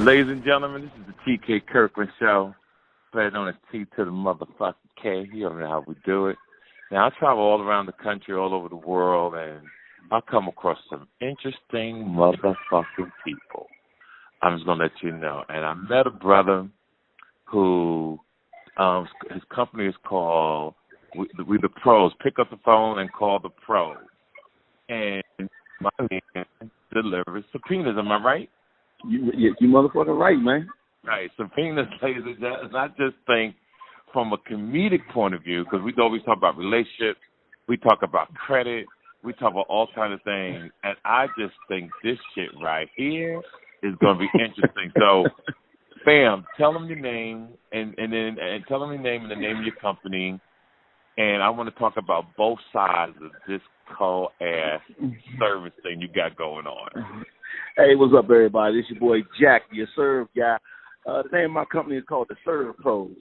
Ladies and gentlemen, this is the TK Kirkland Show, better known as T to the motherfucking K. You don't know how we do it. Now, I travel all around the country, all over the world, and I come across some interesting motherfucking people. I'm just going to let you know. And I met a brother who, his company is called We the Pros. Pick up the phone and call the Pros. And my man delivers subpoenas, am I right? You motherfucking right, man. Right, subpoenas, ladies and gentlemen. I just think from a comedic point of view, because we always talk about relationships, we talk about credit, we talk about all kinds of things, and I just think this shit right here is going to be interesting. So, fam, tell them your name, and tell them your name and the name of your company, and I want to talk about both sides of this cold ass service thing you got going on. Hey, what's up, everybody? This your boy Jack, your serve guy. The name of my company is called the Serve Pros.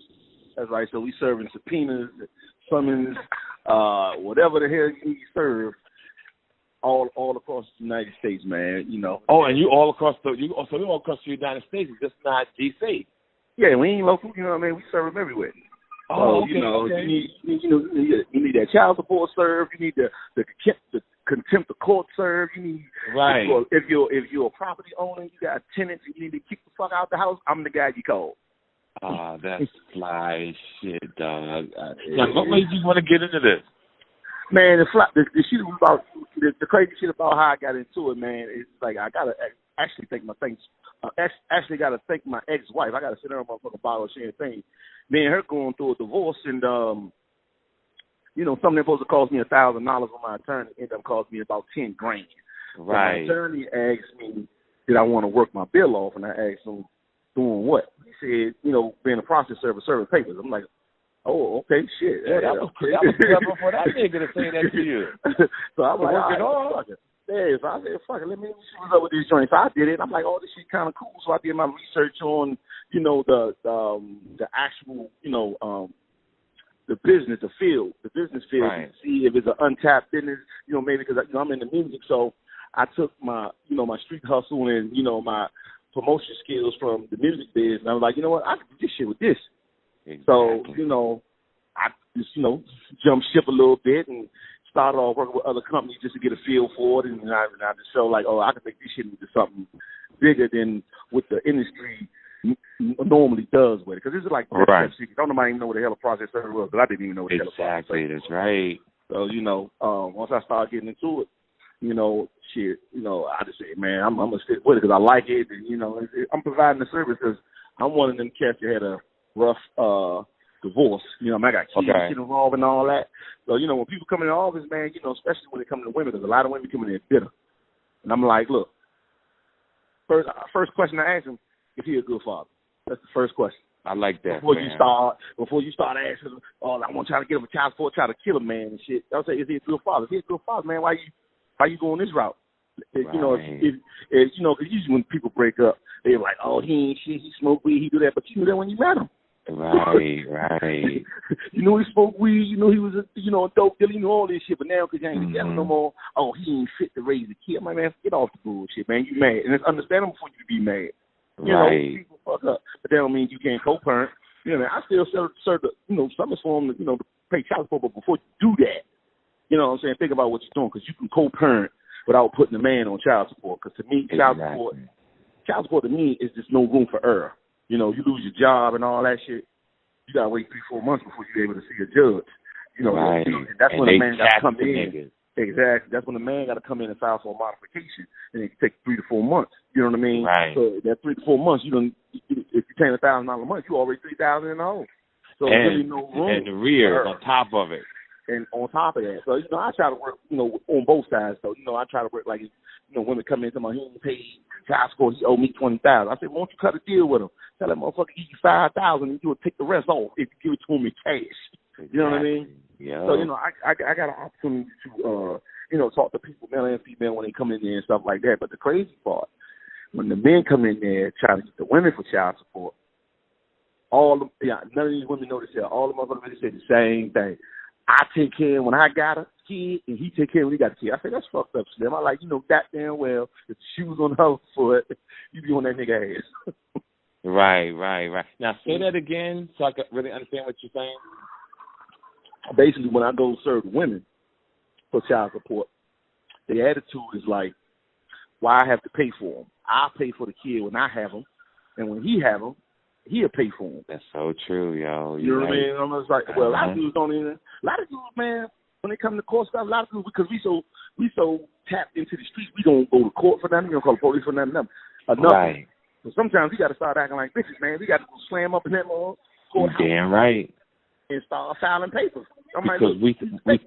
That's right. So we serving subpoenas, summons, whatever the hell you serve, all across the United States, man. You know. Oh, and you all across the United States, it's just not DC. Yeah, we ain't local. You know what I mean? We serve them everywhere. Oh, okay, you know, okay. you need that child support serve. You need the contempt of court serve. You need right. If you're a property owner, you got tenants, you need to kick the fuck out the house. I'm the guy you call. That's fly shit, dog. Now, what made you want to get into this? Man, the shit about the crazy shit about how I got into it, man. It's like I gotta actually thank my ex-wife. I gotta sit there and motherfucking bottle of champagne. Me and her going through a divorce, and something supposed to cost me $1,000 on my attorney ended up costing me about $10,000. Right. So my attorney asked me, did I want to work my bill off, and I asked him, doing what? He said, being a process server, serving papers. I'm like, oh, okay, shit. Yeah, that was clever for that nigga to say that to you. So I was like, work it on. Yeah, so I said, fuck it, let me see what's up with this joint. So I did it. I'm like, oh, this shit kind of cool. So I did my research on, the actual, the business field, right. to see if it's an untapped business, maybe because I'm in the music. So I took my, my street hustle and, my promotion skills from the music biz, and I was like, you know what, I can do this shit with this. Exactly. So, I just, jump ship a little bit and started off working with other companies just to get a feel for it, and I just felt like, oh, I can make this shit into something bigger than what the industry normally does with it. Because this is like, right. Don't nobody even know what the hell a process server was, because I didn't even know what the hell a process server was. Exactly, that's right. So, once I started getting into it, I just said, man, I'm going to stick with it because I like it. And, I'm providing the service because I'm one of them cats that had a rough divorce. I got kids get involved and all that. So, when people come in the office, man, especially when they come to women, because a lot of women come in there bitter. And I'm like, look, first question I ask him, is he a good father? That's the first question. I like that. Before you start asking, oh, I want to try to get him a child support, try to kill him, man, and shit. I'll say, is he a good father? If he's a good father, man, why you going this route? Right. Because usually when people break up, they're like, oh, he ain't shit, he smoke weed, he do that, but you knew that when you met him. Right. You know he smoked weed, you know he was a dope dealer, you know all this shit, but now because you ain't together no more, oh, he ain't fit to raise a kid. I'm like, man, get off the bullshit, man, you mad. And it's understandable for you to be mad. People fuck up, but that don't mean you can't co-parent. I still serve the, summons for them to, to pay child support, but before you do that, what I'm saying, think about what you're doing, because you can co-parent without putting the man on child support. Because to me, child support to me is just no room for error. You lose your job and all that shit. You gotta wait 3-4 months before you're able to see a judge. Right. That's and when the man got to come in. Niggas. Exactly. That's when the man got to come in and file for a modification, and it can take 3 to 4 months. You know what I mean? Right. So that 3 to 4 months, if you're paying $1,000 a month, you already $3,000 in the hole. So there's really no room. And the rear on top of it. And on top of that, so I try to work, on both sides. So I try to work like, women come in and tell me he ain't paid child support, he owe me $20,000. I said, why don't you cut a deal with him? Tell that motherfucker give you $5,000 and you will take the rest off if you give it to him in cash. Exactly. You know what I mean? Yeah. So I got an opportunity to talk to people, male and female, when they come in there and stuff like that. But the crazy part, when the men come in there trying to get the women for child support, none of these women know this here. All the motherfuckers say the same thing. I take care when I got a kid, and he take care when he got a kid. I say, that's fucked up, Slim. I like, that damn well, if the shoes on the other foot, you be on that nigga ass. Right. Now say that again so I can really understand what you're saying. Basically, when I go serve women for child support, the attitude is like, why I have to pay for them? I'll pay for the kid when I have them, and when he have them, he'll pay for them. That's so true, yo. You know what I mean? I'm just like, well, a lot of dudes don't even. A lot of dudes, man, when they come to court stuff, a lot of dudes, because we so tapped into the streets, we don't go to court for nothing. We don't call the police for nothing. Right. So sometimes we got to start acting like bitches, man. We got to slam up in that courthouse. Damn right. And start filing papers. Because we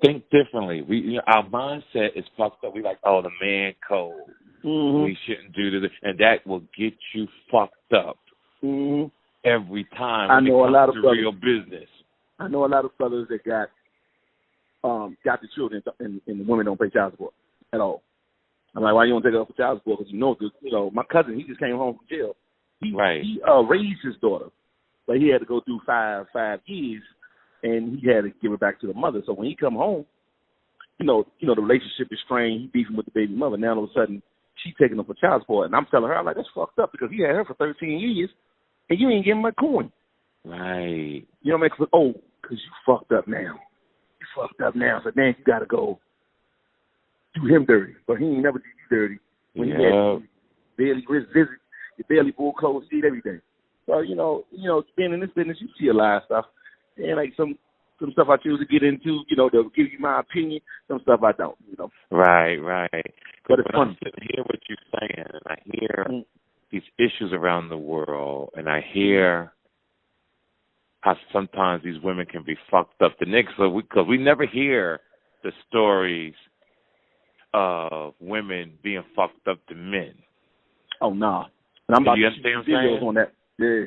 think differently. Our mindset is fucked up. We like, oh, the man code. Mm-hmm. We shouldn't do this, and that will get you fucked up every time. I know a lot of brothers, real business. I know a lot of brothers that got the children, and the women don't pay child support at all. I'm like, why you don't take it up for child support? Because my cousin, he just came home from jail. He raised his daughter, but he had to go through five years. And he had to give it back to the mother. So when he come home, the relationship is strained. He beefing with the baby mother. Now all of a sudden, she taking him for child support. And I'm telling her, I'm like, that's fucked up because he had her for 13 years, and you ain't giving him a coin. Right. You know what I mean? Because you fucked up now. You fucked up now. So then you got to go do him dirty. But he ain't never did you dirty. When you had barely visit, you barely bought clothes, eat everything. So, being in this business, you see a lot of stuff. And like some stuff I choose to get into, they'll give you my opinion. Some stuff I don't, Right. But it's fun. I hear what you're saying, and I hear these issues around the world, and I hear how sometimes these women can be fucked up. The niggas, because we never hear the stories of women being fucked up to men. Oh, nah. And I'm about to see videos on that. Yeah.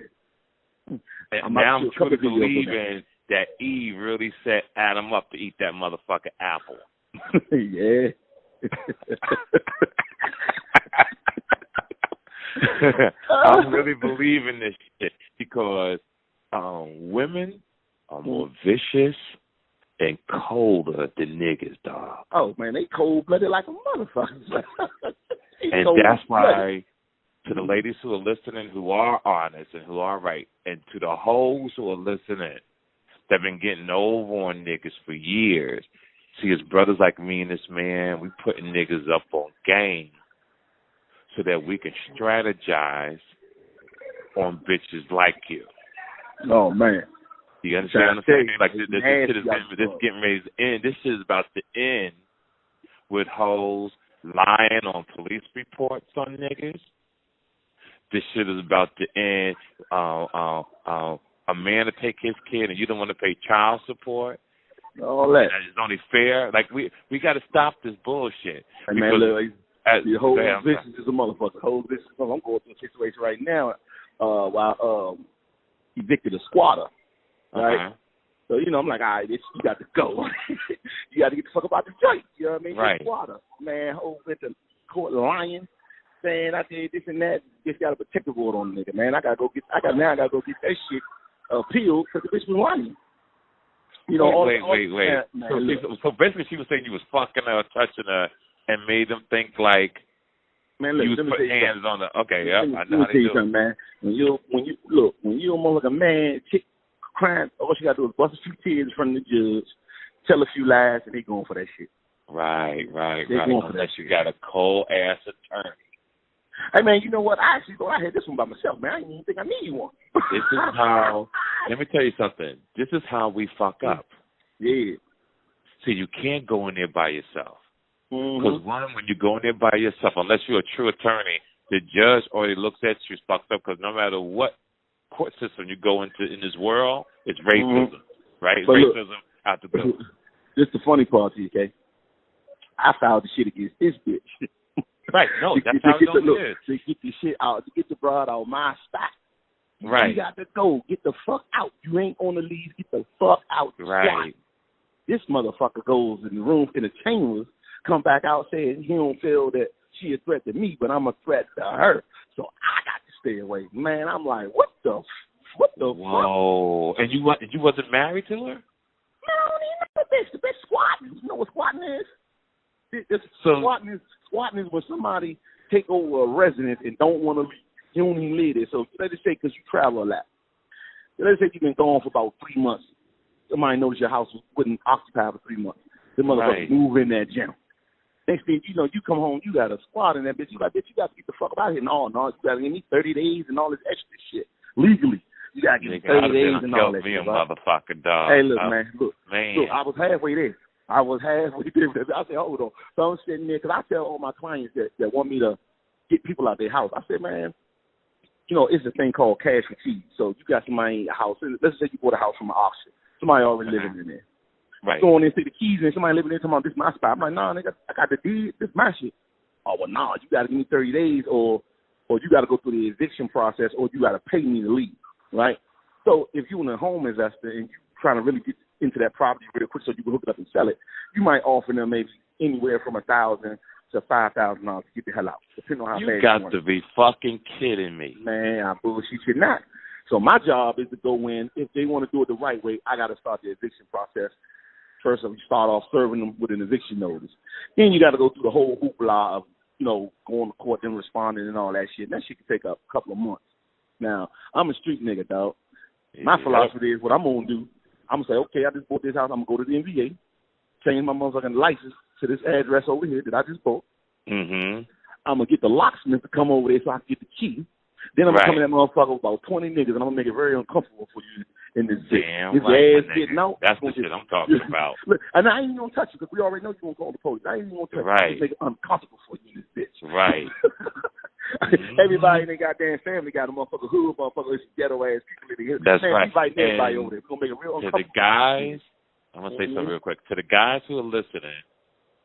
And now I'm truly believing that Eve really set Adam up to eat that motherfucking apple. Yeah. I'm really believing this shit because women are more vicious and colder than niggas, dog. Oh, man, they cold-blooded like a motherfucker. And that's why... To the ladies who are listening, who are honest and who are right, and to the hoes who are listening, that have been getting over on niggas for years. See, as brothers like me and this man, we putting niggas up on game so that we can strategize on bitches like you. Oh, man. You understand what I'm saying? Like, this getting ready to end. This shit is about to end with hoes lying on police reports on niggas. This shit is about to end. A man to take his kid and you don't want to pay child support. All that. It's only fair. Like we got to stop this bullshit. Hey, man, look, the whole business is a motherfucker. Whole business. I'm going through a situation right now. While evicted a squatter, right? So I'm like, all right, you got to go. You got to get the fuck up out the joint. You know what I mean? Right. Squatter, man. Whole went to court lying. Saying I did this and that, just got a protective order on the nigga, man. I gotta go get that shit appealed because the bitch was lying. Wait. So basically, she was saying you was fucking her, touching her, and made them think like you was putting hands on the. Okay, yeah, I know how they do it, man. When you almost like a man, chick crying, all she gotta do is bust a few tears in front of the judge, tell a few lies, and they going for that shit. Right. Unless you got a cold ass attorney. Hey, man, you know what? I actually thought I had this one by myself, man. I didn't even think I needed one. This is how, let me tell you something. This is how we fuck up. Yeah. See, you can't go in there by yourself. Because when you go in there by yourself, unless you're a true attorney, the judge already looks at you fucked up because no matter what court system you go into in this world, it's racism, right? It's racism out the door. This is the funny part, TK. I filed the shit against this bitch. Right, no, that's how it is. To get the shit out, to get the broad out of my spot. Right. You got to go. Get the fuck out. You ain't on the lease. Get the fuck out. Right. This motherfucker goes in the room, in the chambers, come back out saying he don't feel that she a threat to me, but I'm a threat to her. So I got to stay away. Man, I'm like, what the fuck? Whoa. And you wasn't married to her? No, I don't even know the bitch. The bitch squatting. You know what squatting is? Squatting is when somebody take over a residence and don't want to leave. You don't even live there. So let's just say because you travel a lot. Let's say you've been gone for about 3 months. Somebody noticed your house wasn't occupied for 3 months. The motherfuckers move in that gym. Next thing you know, you come home, you got a squad in that bitch. You like, bitch, you got to get the fuck out of here. No, you got to give me 30 days and all this extra shit legally. You got to give me 30 days and all that shit. Motherfucker, dog. Hey, look, look, I was halfway there. I said, hold on. So I'm sitting there because I tell all my clients that want me to get people out their house. I said, man, you know, it's a thing called cash for keys. So you got somebody in your house. Let's say you bought a house from an auction. Somebody already living in there. Right. Going in, see the keys, and somebody living in there talking about this is my spot. I'm like, nah, nigga, I got the deed. This is my shit. Oh, well, nah, you got to give me 30 days or you got to go through the eviction process or you got to pay me to leave, right? So if you're a home investor and you're trying to really get into that property real quick so you can hook it up and sell it, you might offer them maybe anywhere from $1,000 to $5,000 to get the hell out, depending on how fast you want. You got to be fucking kidding me. Man, I bullshit you not. So my job is to go in. If they want to do it the right way, I got to start the eviction process. First, we start off serving them with an eviction notice. Then you got to go through the whole hoopla of, you know, going to court and responding and all that shit. And that shit can take a couple of months. Now, I'm a street nigga, dog. My philosophy is what I'm going to do. I'm going to say, okay, I just bought this house. I'm going to go to the NBA, change my motherfucking license to this address over here that I just bought. Mm-hmm. I'm going to get the locksmith to come over there so I can get the key. Then I'm going to come in that motherfucker with about 20 niggas, and I'm going to make it very uncomfortable for you in this bitch. Damn this right, ass getting out. That's the shit I'm talking about. Look, and I ain't even going to touch you because we already know you're going to call the police. I ain't even going to touch you. Just make it uncomfortable for you in this bitch. Right. Everybody in their goddamn family got a motherfucker hood, motherfucker, this ghetto ass people in here. That's right. Inviting everybody over there. It's going to make it real uncomfortable. To the guys, I'm going to say something real quick. To the guys who are listening,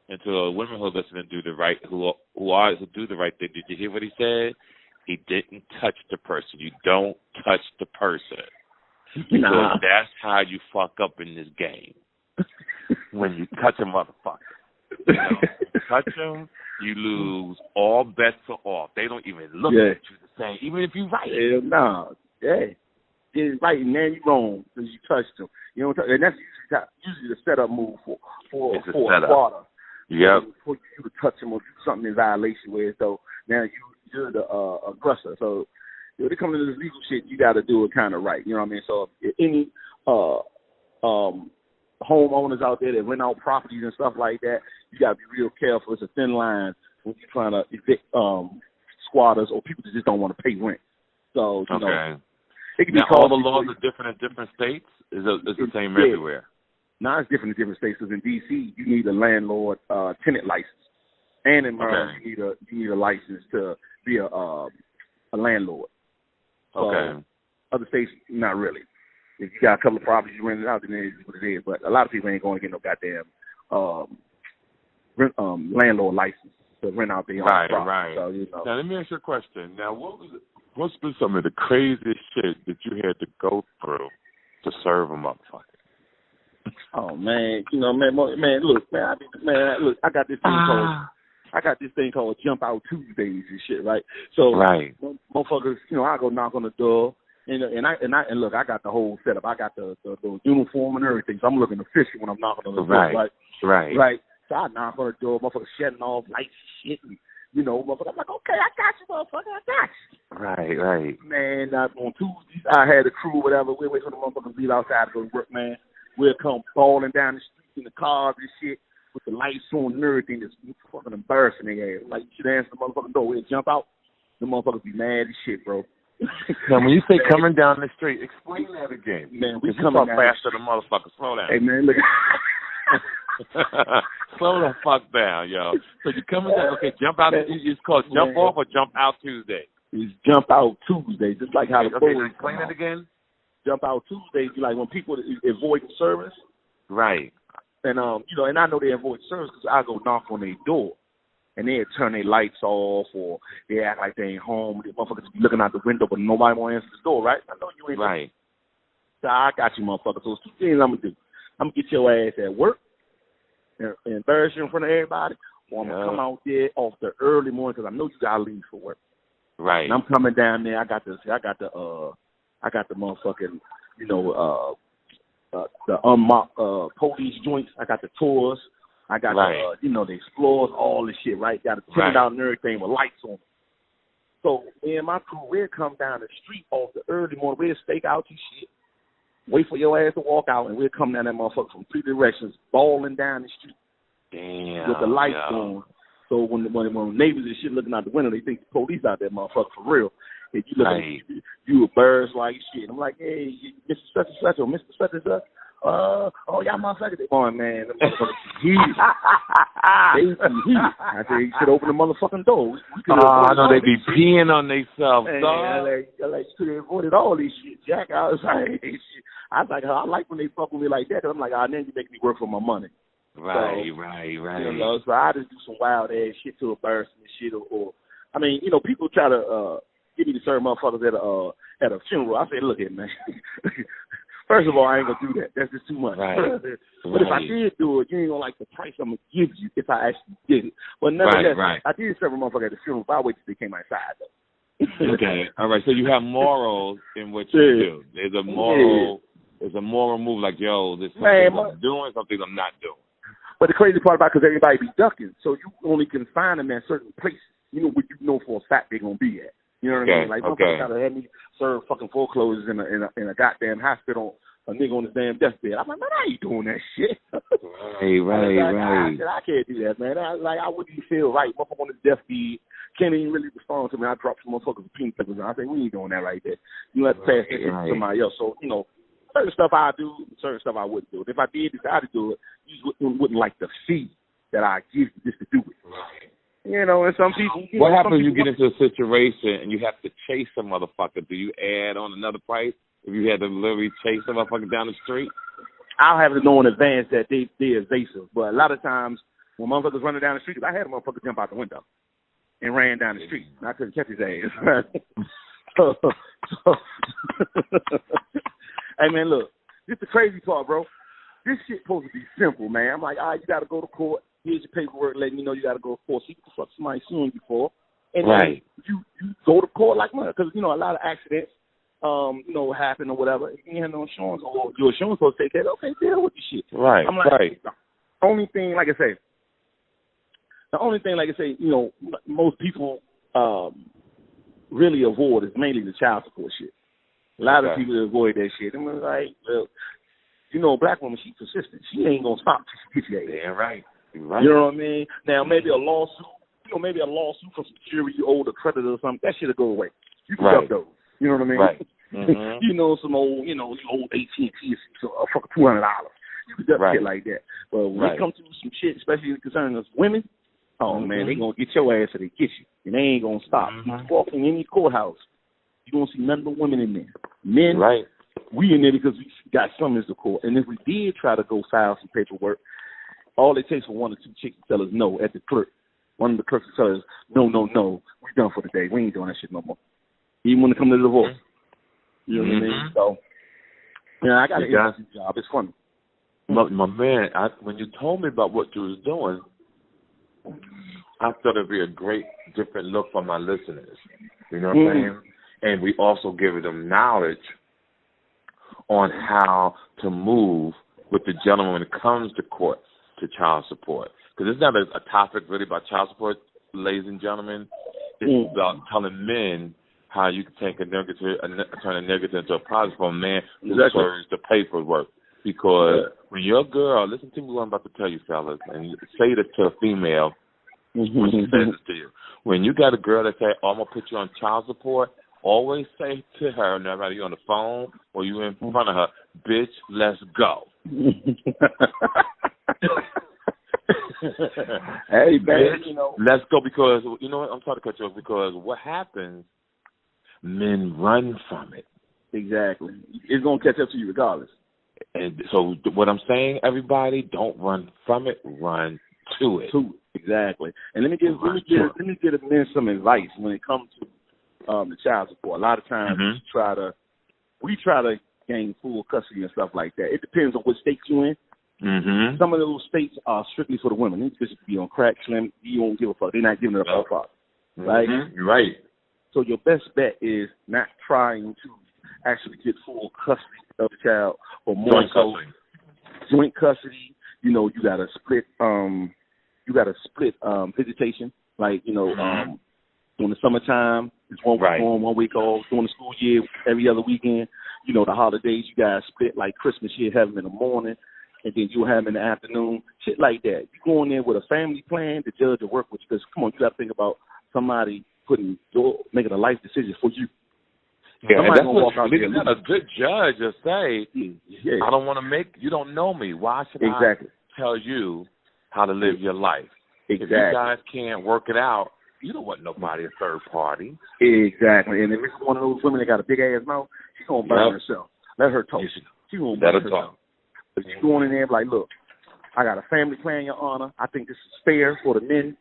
and to the women who are listening, who do the right thing. Did you hear what he said? He didn't touch the person. You don't touch the person. Because that's how you fuck up in this game. When you touch a motherfucker. You touch them, you lose. All bets are off. They don't even look at you the same, even if you right. Hell no. Yeah. It's right, and then you wrong because you touched them. You know, and that's usually the setup move for a quarter. Yep. For you to touch them or do something in violation with, so now you're the aggressor. So when it comes to this legal shit, you got to do it kind of right. You know what I mean? So if any homeowners out there that rent out properties and stuff like that, you got to be real careful. It's a thin line when you're trying to evict squatters or people that just don't want to pay rent. So you know, it can be all the laws are different in different states. Is it the same everywhere? Now it's different in different states. Because in D.C. you need a landlord tenant license, and in Maryland you need a license to be a landlord. So other states, not really. If you got a couple of properties you rent it out, then it is what it is. But a lot of people ain't going to get no goddamn landlord license to rent out their own property. Right. So, you know. Now let me ask you a question. Now what's been some of the craziest shit that you had to go through to serve a motherfucker? Oh man, you know, man, look, I got this thing called Jump Out Tuesdays and shit, right? So, motherfuckers, you know, I go knock on the door, and look, I got the whole setup. I got the uniform and everything, so I'm looking official when I'm knocking on the door, right? So I knock on the door, motherfuckers shutting off lights and shit, and you know, motherfucker, I'm like, okay, I got you, motherfucker, I got you. Right. Man, on Tuesdays, I had a crew, whatever. We wait for the motherfuckers to leave outside to go to work, man. We'll come falling down the street in the cars and shit with the lights on and everything. It's fucking embarrassing, nigga. Like, you should answer the motherfucking door. We'll jump out. The motherfuckers be mad as shit, bro. Now, when you say coming down the street, explain that again. Man, we coming down faster than motherfuckers. Slow down. Hey, man, look. Slow the fuck down, yo. So you coming down, okay, jump out. It's called Jump Off or Jump Out Tuesday? It's Jump Out Tuesday, just like how the explain it again. Jump Out Tuesdays, like when people avoid service. Right. And, you know, and I know they avoid service because I go knock on their door and they turn their lights off or they act like they ain't home. The motherfuckers be looking out the window, but nobody want to answer the door, right? I know you ain't. Right. So I got you, motherfucker. So there's two things I'm going to do. I'm going to get your ass at work and embarrass you in front of everybody, or I'm going to come out there off the early morning because I know you got to leave for work. Right. And I'm coming down there. I got the motherfucking, you know, the unmarked police joints. I got the tours. I got the, you know, the explorers, all this shit, right? Got a tent out and everything with lights on. So me and my crew, we'd come down the street off the early morning. We'd stake out your shit, wait for your ass to walk out, and we'd come down that motherfucker from 3 directions, balling down the street. Damn. With the lights on. So when neighbors and shit looking out the window, they think the police out there, motherfucker, for real. If you look at you a birds like shit. I'm like, hey, Mr. Such and Such or Mr. Such and Such. Oh, y'all motherfuckers. They going, man, them motherfuckers heated. They heated. I said, you should open the motherfucking door. I know they be peeing on themselves, dog. I like, you could have avoided all this shit, Jack. I was like, hey, shit. I was like, I like when they fuck with me like that, because I'm like, then you make me work for my money. Right. You know, so I just do some wild ass shit to embarrass me and shit, or I mean, you know, people try to give me the certain motherfuckers at a funeral. I say, look here, man. First of all, I ain't gonna do that. That's just too much. Right. But if I did do it, you ain't gonna like the price I'm gonna give you if I actually did it. But nevertheless, I did several motherfuckers at the funeral, but I wait till they came outside though. Okay. All right. So you have morals in what you do. There's a moral. There's a moral move like, yo, this something I'm doing, something I'm not doing. But the crazy part about it, because everybody be ducking, so you only can find them at certain places. You know where you know for a fact they're gonna be at. You know what I mean? Like motherfuckers gotta have me serve fucking foreclosures in a goddamn hospital, a nigga on his damn deathbed. I'm like, man, I ain't doing that shit. Right. I can't do that, man. I wouldn't even feel right. Motherfucker on his deathbed can't even really respond to me. I drop some motherfuckers with pink peppers, and I say, we ain't doing that like that. You have to pass that shit to somebody else. So you know. Certain stuff I do, certain stuff I wouldn't do. If I did decide to do it, you wouldn't like the fee that I give you just to do it. Right. You know, and some people... What happens if you get into a situation and you have to chase a motherfucker? Do you add on another price if you had to literally chase a motherfucker down the street? I'll have to know in advance that they're evasive. But a lot of times, when motherfuckers running down the street, I had a motherfucker jump out the window and ran down the street. And I couldn't catch his ass. Hey, man, look, this the crazy part, bro. This shit supposed to be simple, man. I'm like, all right, you got to go to court. Here's your paperwork letting you know you got to go to court. So you can fuck somebody suing you for. And then you go to court like mine. Because, you know, a lot of accidents, you know, happen or whatever. If you have no insurance or your insurance supposed to take care of it, okay, deal with the shit. Right, I'm like, the only thing, like I say, you know, most people really avoid is mainly the child support shit. A lot of people avoid that shit. And we're like, well, you know, a black woman, she's persistent. She ain't going to stop till she gets you. Yeah, right. You know what I mean? Now, maybe a lawsuit, from some jury, older creditor or something, that shit'll go away. You can duck those. You know what I mean? Right. Mm-hmm. You know, some old AT&T, fucking $200. You can duck shit like that. But when it comes to some shit, especially concerning us women, man, they going to get your ass or they get you. And they ain't going to stop. You walk in any courthouse, you don't see none but women in there. Men, we in there because we got summons to court. And if we did try to go file some paperwork, all it takes for one or two chicks to tell us no at the clerk. One of the clerks will tell us, no, we done for the day. We ain't doing that shit no more. Even when it comes to the divorce. You know what I mean? So, yeah, I got an interesting job. It's funny. My man, when you told me about what you was doing, I thought it'd be a great, different look for my listeners. You know what I'm saying? And we also give them knowledge on how to move with the gentleman when it comes to court to child support. Because it's not a topic really about child support, ladies and gentlemen. It's about telling men how you can take a negative, turn a negative into a positive for a man who serves the paperwork. Because when your girl, listen to me what I'm about to tell you, fellas, and say this to a female when she says this to you. When you got a girl that say, I'm going to put you on child support, always say to her, whether you're on the phone or you in front of her, bitch, let's go. Hey, man, you know. Let's go, because, you know what, I'm sorry to cut you off, because what happens, men run from it. Exactly. It's going to catch up to you regardless. And so what I'm saying, everybody, don't run from it, run to it. Exactly. And let me give men some advice when it comes to the child support. A lot of times we try to gain full custody and stuff like that. It depends on what state you're in. Mm-hmm. Some of those states are strictly for the women. These bitches be on crack, slim. You don't give a fuck. They're not giving it up for father. Right? Mm-hmm. Right. So your best bet is not trying to actually get full custody of the child, or more joint custody. You know, you got to split visitation. Like, you know, during the summertime, It's 1 week on, 1 week off. During the school year, every other weekend. You know, the holidays, you guys split like Christmas, you have them in the morning, and then you have them in the afternoon. Shit like that. You go in there with a family plan, the judge will work with you. Because, come on, you got to think about somebody making a life decision for you. Yeah, and that's what a good judge will say, I don't want to you don't know me. Why should I tell you how to live your life? If you guys can't work it out, you don't want nobody a third party. Exactly. And if it's one of those women that got a big ass mouth, she's going to burn herself. Let her talk. She's going to burn herself. But you going in there and be like, look, I got a family plan, Your Honor. I think this is fair for the men.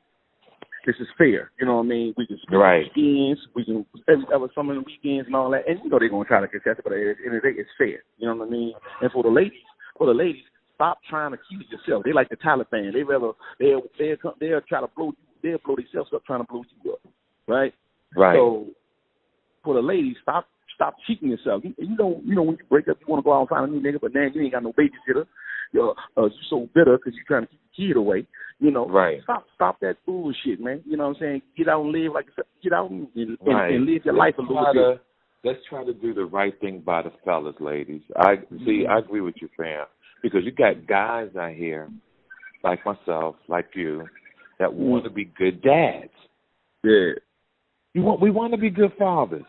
This is fair. You know what I mean? We can spend weekends. We can some of the weekends and all that. And you know they're going to try to contest it, but at the end of the day, it's fair. You know what I mean? And for the ladies, stop trying to keep it yourself. They like the Taliban. They'll try to blow you. They'll blow themselves up trying to blow you up. Right? Right. So for the ladies, stop cheating yourself. You know when you break up, you want to go out and find a new nigga, but now you ain't got no babysitter. You're so bitter because you're trying to keep the kid away. You know, stop that bullshit, man. You know what I'm saying? Get out and live and live your life a little bit. Let's try to do the right thing by the fellas, ladies. I agree with you, fam, because you got guys out here like myself, like you, that want to be good dads. Yeah. We want to be good fathers.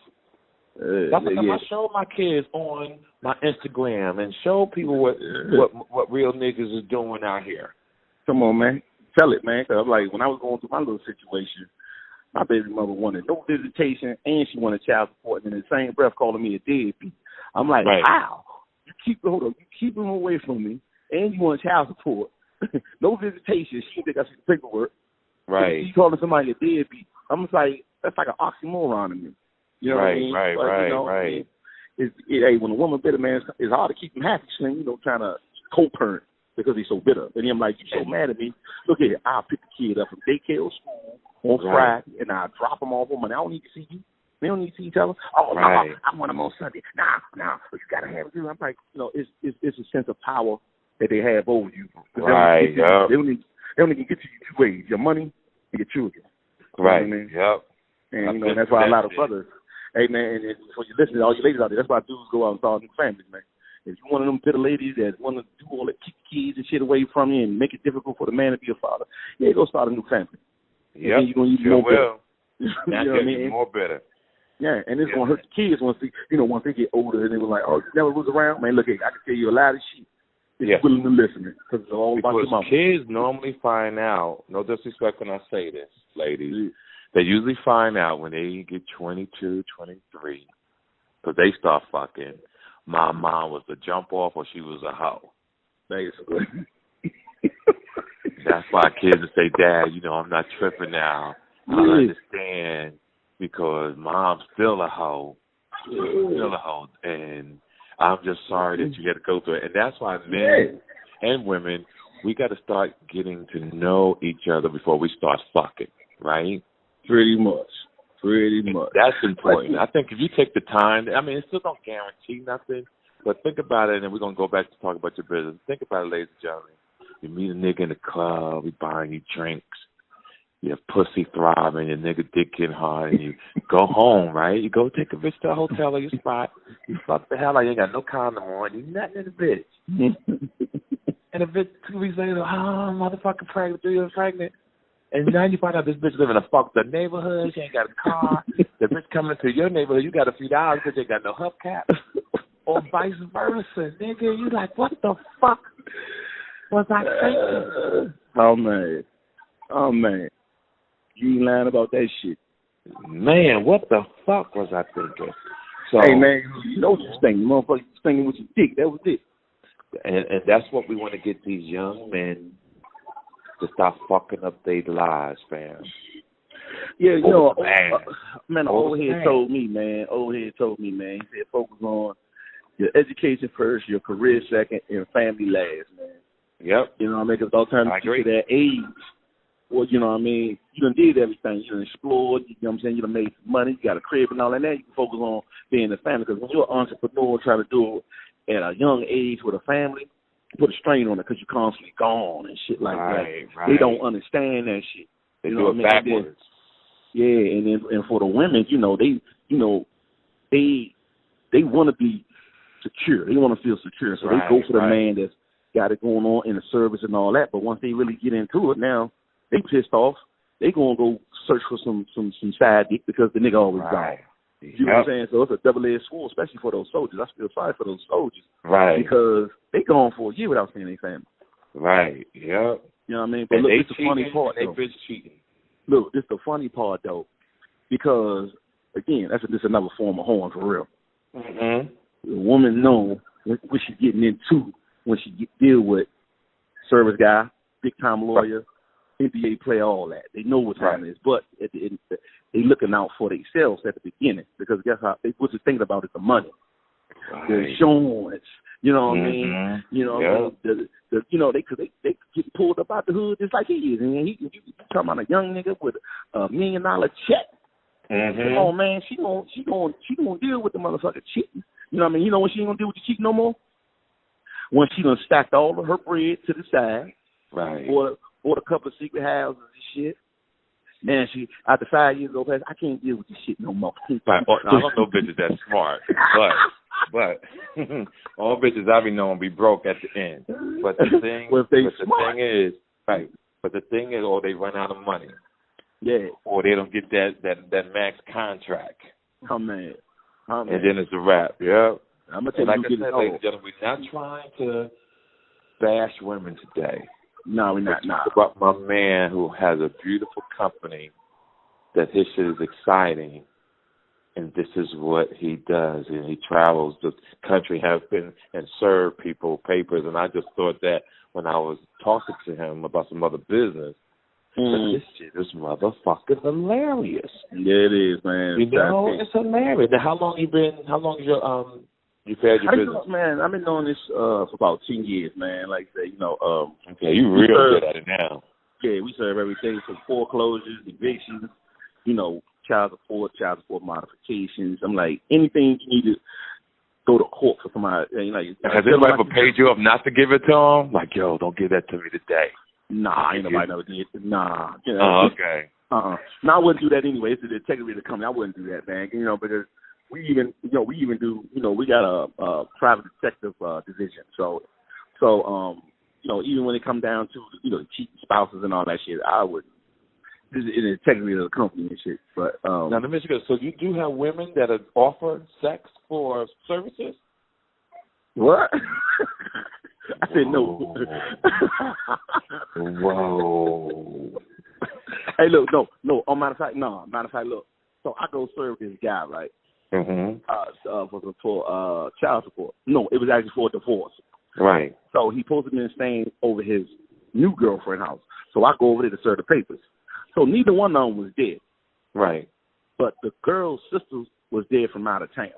That's why I show my kids on my Instagram and show people what real niggas is doing out here. Come on, man. Tell it, man. Cause I'm like, when I was going through my little situation, my baby mother wanted no visitation and she wanted child support, and in the same breath calling me a deadbeat. I'm like, how? You keep them away from me, and you want child support. No visitation. She think I see the paperwork. Right. She calling somebody a deadbeat. I'm just like, that's like an oxymoron to me. You know what I mean? Right. Hey, when a woman bitter, man, it's hard to keep them happy. She ain't, trying to co-parent because he's so bitter. And I'm like, you so mad at me. Look here, I'll pick the kid up from daycare or school on Friday, and I'll drop them off on Monday. I don't need to see you. They don't need to see each other. Oh, no, I want them on Sunday. Nah, you got to have them. I'm like, it's a sense of power that they have over you. Right, They only can get to you two ways, your money and your children. Right, you know what I mean? And, that's why a lot of brothers, hey, man, and for you listening, all you ladies out there, that's why dudes go out and start new families, man. If you're one of them bitter ladies that want to do all that, keep kids and shit away from you and make it difficult for the man to be a father, go start a new family. Yeah, you're going to use more bitter. You know what I mean? More bitter. Yeah, and it's going to hurt the kids once they get older and they were like, oh, you never was around? Man, look, I can tell you a lot of shit. If you're willing to listen, because it's all about your mama. Kids normally find out, no disrespect when I say this, ladies, they usually find out when they get 22, 23, because they start fucking. My mom was the jump off or she was a hoe. Basically. That's why kids will say, Dad, I'm not tripping now. I understand because mom's still a hoe. And I'm just sorry that you had to go through it. And that's why men and women, we got to start getting to know each other before we start fucking, right? Pretty much. That's important. I think if you take the time, it still don't guarantee nothing, but think about it, and we're going to go back to talk about your business. Think about it, ladies and gentlemen. You meet a nigga in the club, he buying you drinks, your pussy throbbing, your nigga dick getting hard, and you go home, right? You go take a bitch to a hotel or your spot, you fuck the hell out, you ain't got no condom on, you nothing in the bitch. And the bitch 2 weeks later, motherfucking pregnant, 3 years pregnant. And now you find out this bitch live in a fucked up neighborhood. She ain't got a car. The bitch coming to your neighborhood, you got a few dollars because you ain't got no hubcap. Or vice versa, nigga. You like, what the fuck was I thinking? Oh, man. You ain't lying about that shit. Man, what the fuck was I thinking? So, hey, man, you know what you're thinking. Motherfucker, you're thinking with your dick. That was it. And that's what we want to get these young men to stop fucking up their lives, fam. Yeah, man, old head told me, man. He said focus on your education first, your career second, and family last, man. Yep. You know what I mean? Because all time you get to that age, well, you know what I mean? You done did everything. You done explored, you know what I'm saying? You done made some money, you got a crib and all that. Now you can focus on being a family. Because when you're an entrepreneur trying to do it at a young age with a family, put a strain on it because you're constantly gone and shit like that. They don't understand that shit. They do it backwards. Yeah, and for the women, they want to be secure. They want to feel secure, so they go for the man that's got it going on in the service and all that. But once they really get into it, now they pissed off. They gonna go search for some side dick because the nigga always gone. You know what I'm saying? So it's a double-edged sword, especially for those soldiers. I feel sorry for those soldiers, because they gone for a year without seeing their family. Right. Yep. You know what I mean? But look, it's the funny part. They bitch cheating. Look, it's the funny part though, because again, this is another form of horn for real. Mm-hmm. The woman know what she's getting into when she deal with service guy, big time lawyer, NBA player, all that. They know what time it is, but at the end, they looking out for themselves at the beginning, because guess how? They what you thinking about is the money, the insurance. You know what I mean? You know, what I mean? They get pulled up out the hood just like he is, and you talking about a young nigga with $1 million check. Come on, man, she gonna deal with the motherfucker cheating. You know what I mean? You know when she ain't gonna deal with the cheating no more? When she done stacked all of her bread to the side, bought a couple of secret houses and shit. Man, she after 5 years old, I can't deal with this shit no more. Right. I don't know bitches that smart, but all bitches I be knowing be broke at the end. But the thing, But the thing is, or they run out of money. Yeah. Or they don't get that max contract. Oh man. And then it's a wrap. Yeah. I'm gonna tell you, like I said, ladies and gentlemen, we're not trying to bash women today. No, we're not. Talk about my man who has a beautiful company that his shit is exciting, and this is what he does. And he travels the country, has been and served people papers. And I just thought that when I was talking to him about some other business, this shit is motherfucking hilarious. Yeah, it is, man. You know, it's hilarious. Now, how long is you've had your business? Man, I've been doing this for about 10 years, man. Like I say, okay, you real good at it now. Yeah, we serve everything from foreclosures, evictions, child support modifications. I'm like, anything you need to go to court for somebody. Has anybody ever paid you up not to give it to them? Like, yo, don't give that to me today. Nah, ain't nobody never did. Nah. Oh, okay. No, I wouldn't do that anyway. It's the integrity of the company. I wouldn't do that, man. Because we even do, we got a private detective division. So, even when it come down to, cheating spouses and all that shit, I would. This is the integrity of the company and shit. But now, let me ask you, so you do have women that offer sex for services? What? I said no. Whoa. Hey, look, no. Matter of fact, look. So I go serve this guy, right? For child support. No, it was actually for divorce. Right. So he supposed to be staying over his new girlfriend's house. So I go over there to serve the papers. So neither one of them was dead. Right. But the girl's sister was dead from out of town.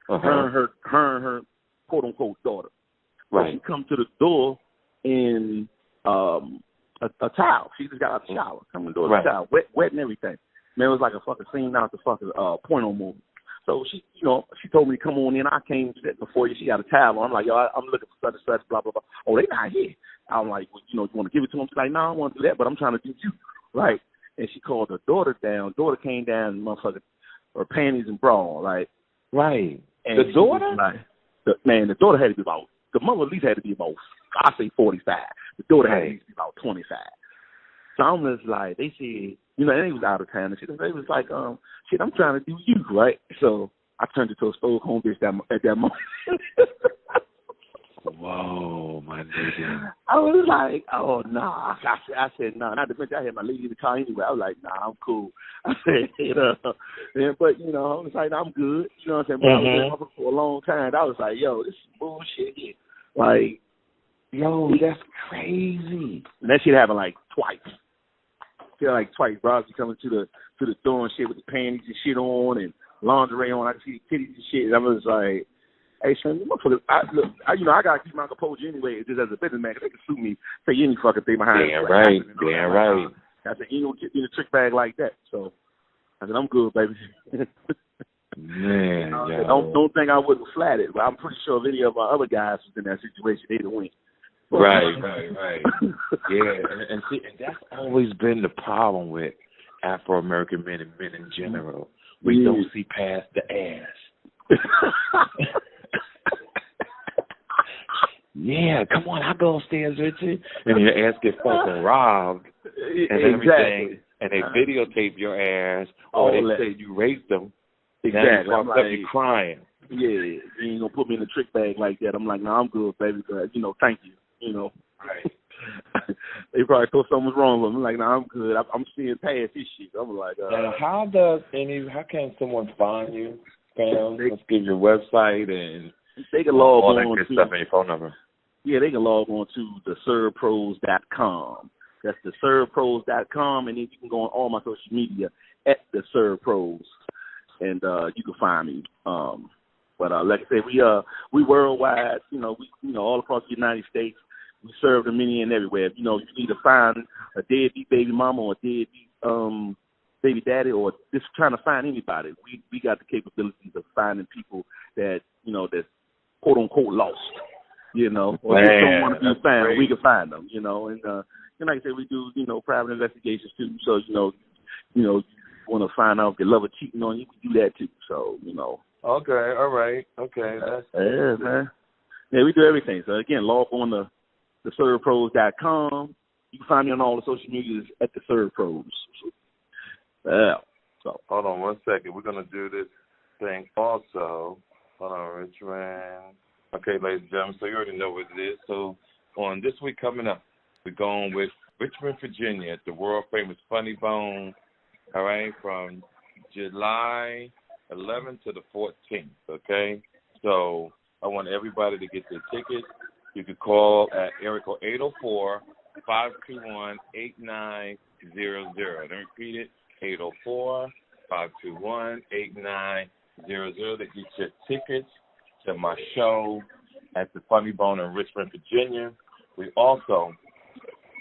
Her and her quote unquote daughter. Right. So she come to the door in a towel. She just got out of the shower. Come to the door with a towel, wet and everything. Man, it was like a fucking scene out the fucking porno movie. So she told me to come on in. I came sitting before you. She got a towel on. I'm like, yo, I'm looking for such and such, blah, blah, blah. Oh, they not here. I'm like, well, you want to give it to them? She's like, no, I don't want to do that, but I'm trying to do you. Right. And she called her daughter down. Daughter came down, motherfucker, her panties and bra, like. Right. And the daughter? The daughter had to be about, the mother at least had to be about, I say 45. The daughter had to at least be about 25. So I'm just like, they said, and they was out of town and shit. They was like, shit, I'm trying to do you, right? So I turned into a stove-home bitch at that moment. Whoa, my nigga. I was like, oh, nah. I said, nah. Not to mention, I had my lady in the car anyway. I was like, nah, I'm cool. I said, but, I was like, I'm good. You know what I'm saying? But I was there for a long time. I was like, yo, this is bullshit here. Like, yo, that's crazy. And that shit happened like twice. Like twice, bro. She coming to the door and shit with the panties and shit on and lingerie on. I can see the titties and shit. And I was like, hey, son, motherfucker, I gotta keep my composure anyway, just as a businessman, because they can sue me, say any fucking thing behind me. Damn right. I said, you don't get in a trick bag like that. So I said, I'm good, baby. Man, don't think I wasn't flattered, but I'm pretty sure if any of our other guys was in that situation, they'd have win. Right. Yeah, and see, and that's always been the problem with Afro-American men and men in general. We don't see past the ass. Yeah, come on, I'll go upstairs with you. And your ass gets fucking robbed and everything. And they videotape your ass, or they say you raped them. Exactly. Now you're crying. Yeah, you ain't gonna put me in a trick bag like that. I'm like, no, I'm good, baby. But, thank you. Right. They probably thought something was wrong with me. I'm like, no, I'm good. I'm seeing past this shit. I'm like, now, how can someone find you, fam? Let's give your website and they can log all on that good to stuff and your phone number. Yeah, they can log on to theservepros.com. That's theservepros.com, and then you can go on all my social media at theservepros, and you can find me. But like I said, we worldwide. We all across the United States. We serve them any and everywhere. You need to find a deadbeat baby mama or a deadbeat baby daddy, or just trying to find anybody. We got the capabilities of finding people that that's quote unquote lost. Or just don't want to be found. Great. We can find them. And like I said, we do private investigations too. So you want to find out if your lover cheating on you, we do that too. So Okay, all right, okay, that's man. Yeah, we do everything. So again, log on to theservepros.com. You can find me on all the social medias at theservepros. Yeah. So hold on 1 second. We're gonna do this thing also. Hold on, Richmond. Okay, ladies and gentlemen, so you already know what it is. So on this week coming up, we're going with Richmond, Virginia, at the world famous Funny Bone. All right, from July 11th to the 14th. Okay, so I want everybody to get their tickets. You can call at area code 804-521-8900. Then repeat it, 804-521-8900 to get your tickets to my show at the Funny Bone in Richmond, Virginia. We also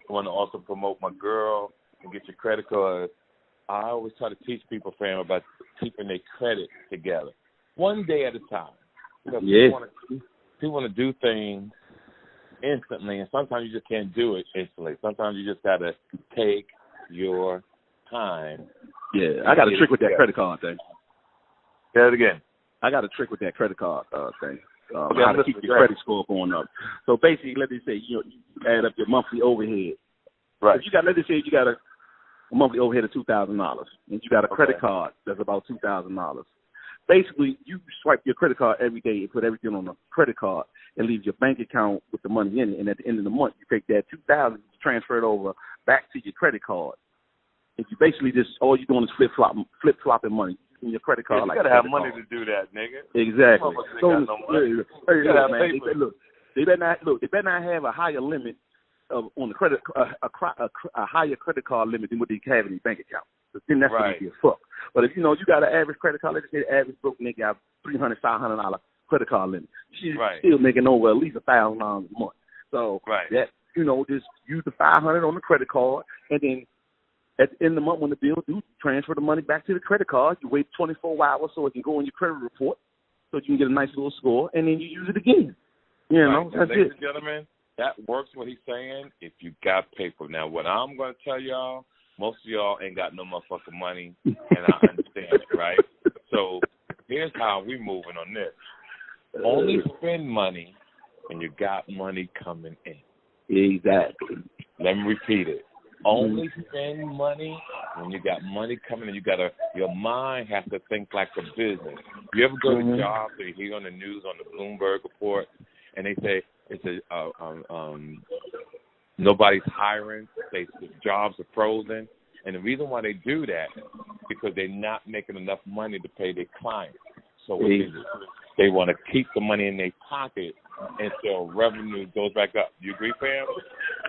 want to promote my girl and get your credit card. I always try to teach people, fam, about keeping their credit together, one day at a time. Because people want to do things instantly, and sometimes you just can't do it instantly. Sometimes you just got to take your time. Yeah, I got a trick with that credit card thing. Say it again. I got a trick with that credit card thing. How to keep your credit score going up. So basically, let me say, you add up your monthly overhead. Right. If let's say you got a monthly overhead of $2,000, and you got a credit card that's about $2,000. Basically, you swipe your credit card every day and put everything on a credit card and leave your bank account with the money in it. And at the end of the month, you take that $2,000, transfer it over back to your credit card. And you basically just all you're doing is flip-flopping money in your credit card. You gotta have money to do that, nigga. Exactly. They better not have a higher limit on the credit, a higher credit card limit than what they have in their bank account. But then that's going to be a fuck. But if you got an average credit card, let's say the average broke nigga got $300, $500 credit card limit. She's still making over at least $1,000 a month. So that just use the $500 on the credit card, and then at the end of the month when the bill due, transfer the money back to the credit card. You wait 24 hours so it can go in your credit report, so you can get a nice little score, and then you use it again. That's ladies and gentlemen, that works what he's saying if you got paper. Now, what I'm going to tell y'all, most of y'all ain't got no motherfucking money, and I understand it, right? So here's how we moving on this. Only spend money when you got money coming in. Exactly. Let me repeat it. Only spend money when you got money coming in. Your mind has to think like a business. You ever go to jobs or you hear on the news on the Bloomberg report, and they say nobody's hiring, the jobs are frozen, and the reason why they do that is because they're not making enough money to pay their clients. So what they want to keep the money in their pocket until revenue goes back up. You agree, fam?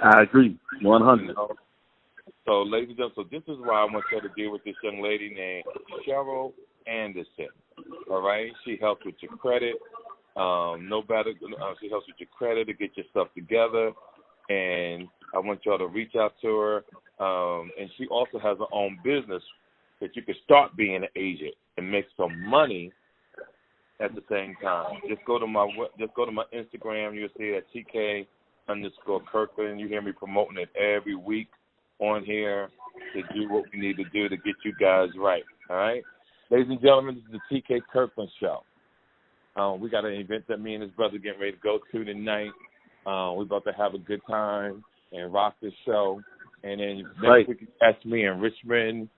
I agree, 100. So, ladies and gentlemen, so this is why I want you to deal with this young lady named Cheryl Anderson. All right, she helps with your credit. She helps with your credit to get your stuff together, and I want y'all to reach out to her. And she also has her own business that you can start being an agent and make some money at the same time. Just go to my Instagram. You'll see it at TK_Kirkland. You hear me promoting it every week. on here to do what we need to do to get you guys right. All right? Ladies and gentlemen, this is the TK Kirkland Show. We got an event that me and his brother getting ready to go to tonight. We're about to have a good time and rock this show. And then next week, catch me in Richmond,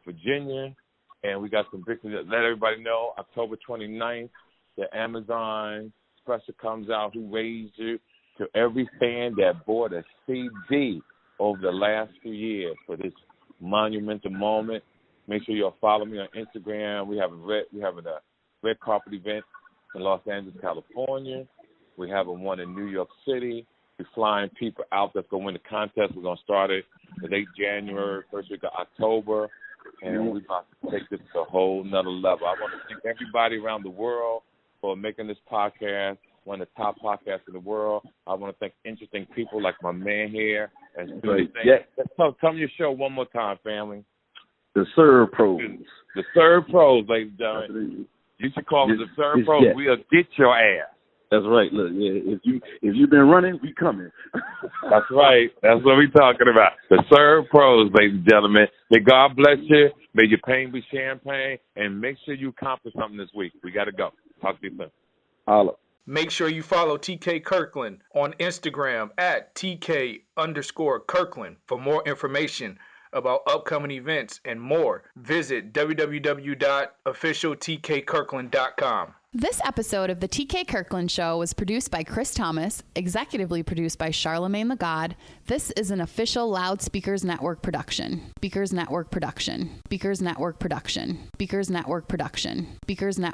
Virginia. And we got some big things that let everybody know. October 29th, the Amazon special comes out, Who Raised You, to every fan that bought a CD over the last few years for this monumental moment. Make sure you'll follow me on Instagram. We have a red carpet event in Los Angeles, California. We have one in New York City. We're flying people out that's going to win the contest. We're going to start it the late January, first week of October, and we're about to take this to a whole nother level. I want to thank everybody around the world for making this podcast one of the top podcasts in the world. I want to thank interesting people like my man here. And tell me your show one more time, family. The Serve Pros. The Serve Pros, ladies and gentlemen. You should call them the Serve Pros. Yes. We'll get your ass. That's right. Look, if you've been running, we coming. That's right. That's what we're talking about. The Serve Pros, ladies and gentlemen. May God bless you. May your pain be champagne. And make sure you accomplish something this week. We got to go. Talk to you soon. Holla. Make sure you follow TK Kirkland on Instagram at TK_Kirkland. For more information about upcoming events and more, visit www.officialtkkirkland.com. This episode of the TK Kirkland Show was produced by Chris Thomas, executively produced by Charlemagne the God. This is an official Loudspeakers Network production. Speakers Network production. Speakers Network production. Speakers Network production. Speakers Network.